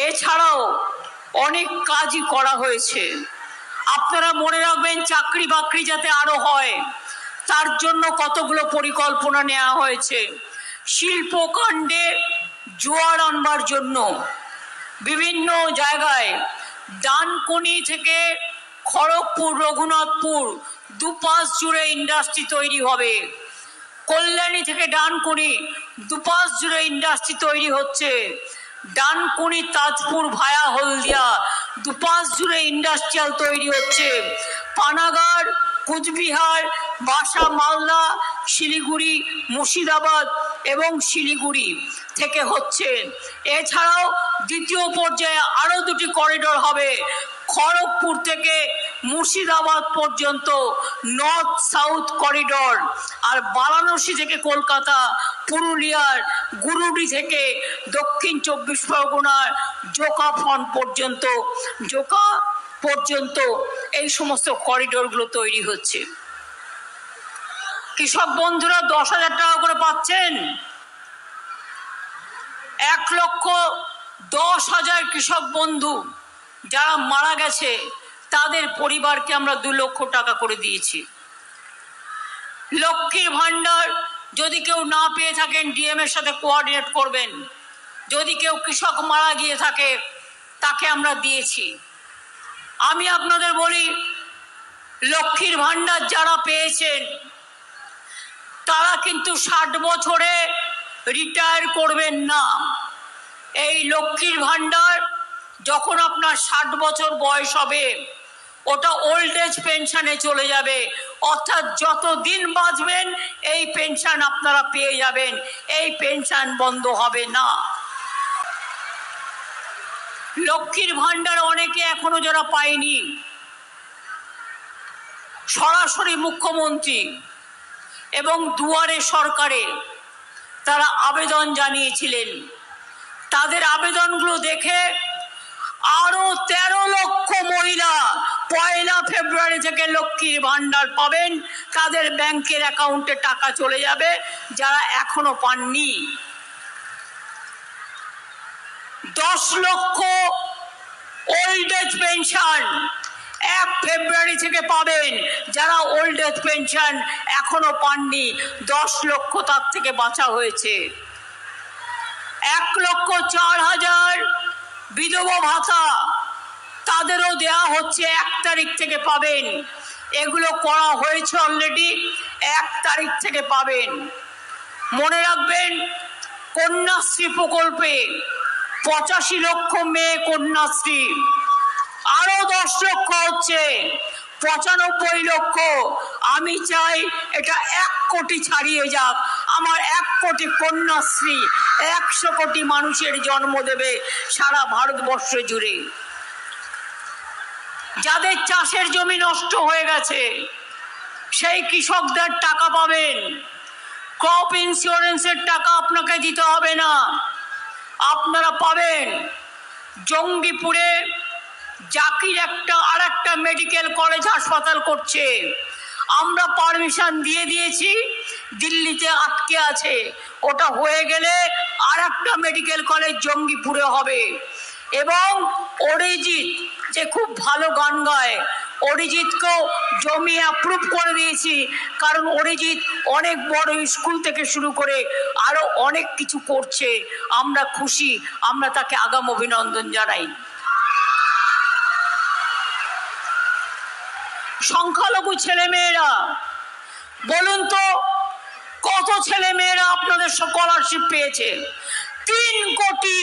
এছাড়াও অনেক কাজই করা হয়েছে। আপনারা মনে রাখবেন, চাকরি বাকরি যাতে আরো হয় তার জন্য কতগুলো পরিকল্পনা নেওয়া হয়েছে। শিল্পকাণ্ডে জোয়ার আনবার জন্য বিভিন্ন জায়গায় ডানকুনি থেকে খড়গপুর, রঘুনাথপুর দুপাশ জুড়ে ইন্ডাস্ট্রি তৈরি হবে। কল্যাণী থেকে ডানকুনি দুপাশ জুড়ে ইন্ডাস্ট্রি তৈরি হচ্ছে। ডানকুনি তাজপুর ভায়া হলদিয়া দুপাশ জুড়ে ইন্ডাস্ট্রিয়াল তৈরি হচ্ছে। পানাগড়, কুচবিহার, বাসা, মালদা, শিলিগুড়ি, মুর্শিদাবাদ এবং শিলিগুড়ি থেকে হচ্ছে। এছাড়াও দ্বিতীয় পর্যায়ে আরো দুটি করিডোর হবে, খড়গপুর থেকে মুর্শিদাবাদ পর্যন্ত নর্থ সাউথ করিডোর, আর বারাণসী থেকে কলকাতা, পুরুলিয়ার গুরুডি থেকে দক্ষিণ 24 পরগনার জোকা ফ্রন্ট পর্যন্ত এই সমস্ত করিডোরগুলো তৈরি হচ্ছে। কৃষক বন্ধুরা 10,000 টাকা করে পাচ্ছেন। 1,10,000 কৃষক বন্ধু যারা মারা গেছে তাদের পরিবারকে আমরা 2 লক্ষ টাকা করে দিয়েছি। লক্ষ্মীর ভান্ডার যদি কেউ না পেয়ে থাকেন ডিএম এর সাথে কোঅর্ডিনেট করবেন। যদি কেউ কৃষক মারা গিয়ে থাকে তাকে আমরা দিয়েছি। আমি আপনাদের বলি, লক্ষ্মীর ভান্ডার যারা পেয়েছেন তারা কিন্তু 60 বছরে রিটায়ার করবেন না। এই লক্ষ্মীর ভান্ডার যখন আপনার 60 বছর বয়স হবে ওটা ওল্ড এজ পেনশনে চলে যাবে, অর্থাৎ যতদিন বাঁচবেন এই পেনশন আপনারা পেয়ে যাবেন। এই পেনশন বন্ধ হবে না। লক্ষ্মীর ভান্ডার অনেকে এখনো যারা পায়নি, সরাসরি মুখ্যমন্ত্রী এবং দুয়ারে সরকারে তারা আবেদন জানিয়েছিলেন। তাদের আবেদনগুলো দেখে আরো 13 লক্ষ মহিলা 1 ফেব্রুয়ারি থেকে লক্ষ্মীর ভান্ডার পাবেন। তাদের ব্যাংকের অ্যাকাউন্টে টাকা চলে যাবে যারা এখনো পাননি। 10 লক্ষ ওল্ড এজ পেনশন 1 ফেব্রুয়ারি থেকে পাবেন যারা ওল্ড এজ পেনশন এখনো পাননি। 10 লক্ষ তার থেকে বাঁচা হয়েছে। 1,04,000 বিধবা ভাতা তাদেরও দেয়া হচ্ছে, 1 তারিখ থেকে পাবেন। এগুলো করা হয়েছে অলরেডি, 1 তারিখ থেকে পাবেন। মনে রাখবেন, কন্যাশ্রী প্রকল্পে 85 লক্ষ মেয়ে কন্যাশ্রী, আরো 10 লক্ষ হচ্ছে, 95 লক্ষ। আমি চাই এটা 1 কোটি ছাড়িয়ে যাক। আমার 1 কোটি কন্যাশ্রী 100 কোটি মানুষের জন্ম দেবে সারা ভারতবর্ষ জুড়ে। যাদের চাষের জমি নষ্ট হয়ে গেছে সেই কৃষকদের টাকা পাবেন। ক্রপ ইন্স্যুরেন্সের টাকা আপনাকে দিতে হবে না, আপনারা পাবেন। জঙ্গিপুরে জাকির আর একটা মেডিকেল কলেজ হাসপাতাল করছে, আমরা পারমিশন দিয়ে দিয়েছি, দিল্লিতে আটকে আছে। ওটা হয়ে গেলে আর একটা মেডিকেল কলেজ জঙ্গিপুরে হবে। এবং অরিজিৎ যে খুব ভালো গান গায়, অরিজিৎকেও জমি অ্যাপ্রুভ করে দিয়েছি, কারণ অরিজিৎ অনেক বড় স্কুল থেকে শুরু করে আরো অনেক কিছু করছে। আমরা খুশি, আমরা তাকে আগাম অভিনন্দন জানাই। সংখ্যালঘু ছেলেমেয়েরা, বলুন তো কত ছেলেমেয়েরা আপনাদের স্কলারশিপ পেয়েছে? 3 কোটি।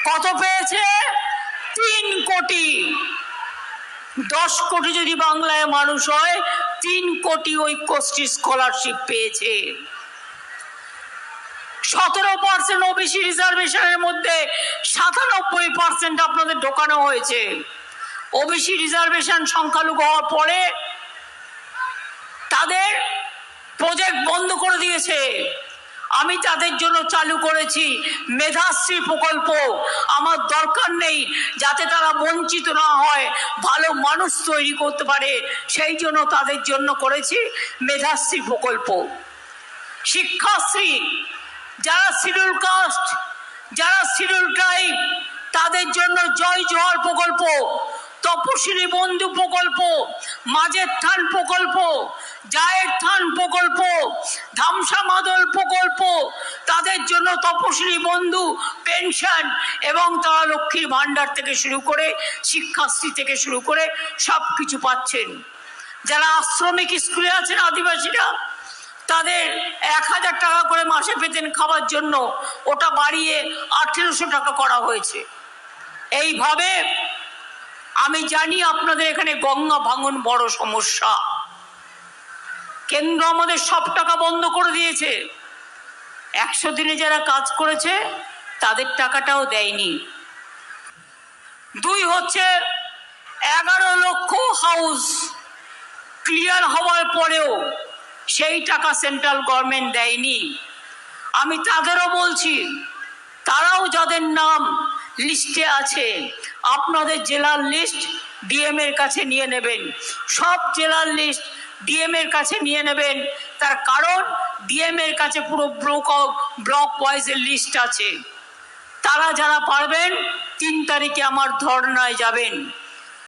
কত পেয়েছে? 3 কোটি। 10 কোটি যদি বাংলায় মানুষ হয়, 3 কোটি ঐক্যশ্রী স্কলারশিপ পেয়েছে। 17% ওবিসি রিজার্ভেশনের মধ্যে 97% আপনাদের ঢোকানো হয়েছে। ওবিসি রিজার্ভেশন সংখ্যালঘু হওয়ার পরে তাদের প্রজেক্ট বন্ধ করে দিয়েছে। আমি তাদের জন্য চালু করেছি মেধাশ্রী প্রকল্প। আমার দরকার নেই, যাতে তারা বঞ্চিত না হয়, ভালো মানুষ তৈরি করতে পারে, সেই জন্য তাদের জন্য করেছি মেধাশ্রী প্রকল্প। শিক্ষাশ্রী, যারা শিডিউল কাস্ট, যারা শিডিউল ট্রাইব, জয় জোহার প্রকল্প, তপশিলি বন্ধু প্রকল্প, মাঝের থান প্রকল্প, জায়ের থান প্রকল্প, ধামসা মাদল প্রকল্প, তাদের জন্য তপশিলি বন্ধু পেনশন এবং তারা লক্ষ্মীর ভাণ্ডার থেকে শুরু করে শিক্ষাশ্রী থেকে শুরু করে সব কিছু পাচ্ছেন। যারা আশ্রমিক স্কুলে আছেন আদিবাসীরা, তাদের 1000 টাকা করে মাসে পেতেন খাবার জন্য, ওটা বাড়িয়ে 1800 টাকা করা হয়েছে। এইভাবে আমি জানি আপনাদের এখানে গঙ্গা ভাঙন বড় সমস্যা। কেন্দ্র আমাদের সব টাকা বন্ধ করে দিয়েছে। 100 দিনে যারা কাজ করেছে তাদের টাকাটাও দেয়নি। 2 হচ্ছে 11 লক্ষ হাউস ক্লিয়ার হওয়ার পরেও সেই টাকা সেন্ট্রাল গভর্নমেন্ট দেয়নি। আমি তাদেরও বলছি, তারাও যাদের নাম লিস্টে আছে, আপনাদের জেলার লিস্ট ডিএম এর কাছে নিয়ে নেবেন। সব জেলার লিস্ট ডিএম এর কাছে নিয়ে নেবেন। তার কারণ ডিএম এর কাছে পুরো ব্লক ওয়াইজের লিস্ট আছে। তারা যারা পারবেন 3 তারিখে আমার ধর্নায় যাবেন।